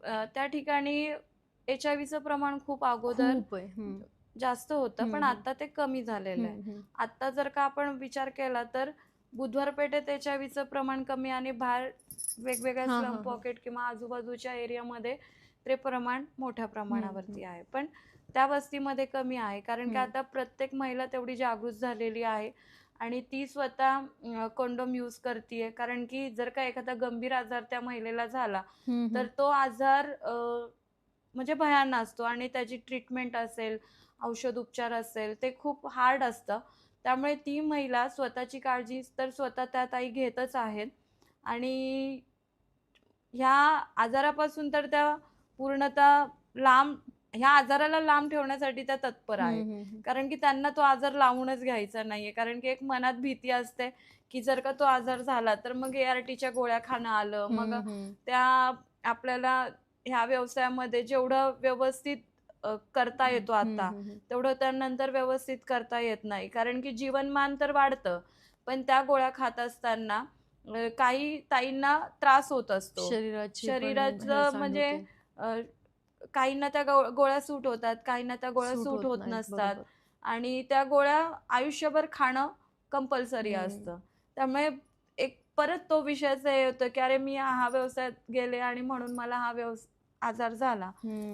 त्या ठिकाणी HIV चं प्रमाण खूप अगोदर खूप आहे. जास्त होतं, पण आता ते कमी झालेलं आहे. आता जर का आपण विचार केला तर बुधवार पेठेत HIV चं प्रमाण कमी आणि बाहेर वेगवेगळ्या हां, स्लम हां, हां. पॉकेट किंवा आजूबाजूच्या एरियामध्ये ते प्रमाण मोठ्या हं, हं. प्रमाणावरती आहे. पण त्या वस्तीमध्ये कमी आहे, कारण की हं. आता प्रत्येक महिला तेवढी जागृत झालेली आहे आणि ती स्वतः कंडोम यूज करतीये. कारण की जर का एखादा गंभीर आजार त्या महिलेला झाला, हं, तर हं. तो आजार म्हणजे भयान असतो आणि त्याची ट्रीटमेंट असेल, औषध उपचार असेल, ते खूप हार्ड असतं. त्यामुळे ती महिला स्वतःची काळजी तर स्वतः त्या ताई घेतच आहेत आणि ह्या आजारापासून तर त्या पूर्णतः लांब ह्या आजाराला लांब ठेवण्यासाठी त्या तत्पर आहेत. हं, हं, हं. कारण की त्यांना तो आजार लावूनच घ्यायचा नाहीये. कारण की एक मनात भीती असते, की जर का तो आजार झाला, तर मग ARTच्या गोळ्या खाणं आलं. मग हं, हं. त्या आपल्याला ह्या व्यवसायामध्ये जेवढं व्यवस्थित करता हं, येतो हं, आता, हं. तेवढं त्यानंतर व्यवस्थित करता येत नाही. कारण की जीवनमान तर वाढतं, पण त्या गोळ्या खात असताना काही ताईंना त्रास होत असतो. शरीराची पण शरीराचं हेळसांड म्हणजे होते. अ, काहींना त्या गोळ्या सूट होतात, काहींना त्या गोळ्या सूट सूट होत होत नाहीत. नसतात बरोबर. आणि त्या गोळ्या आयुष्यभर खाणं कंपल्सरी हं. असतं. त्यामुळे एक परत तो विषयच हे होतं, की अरे मी हा व्यवसायात गेले आणि म्हणून मला हा आजार झाला. हं.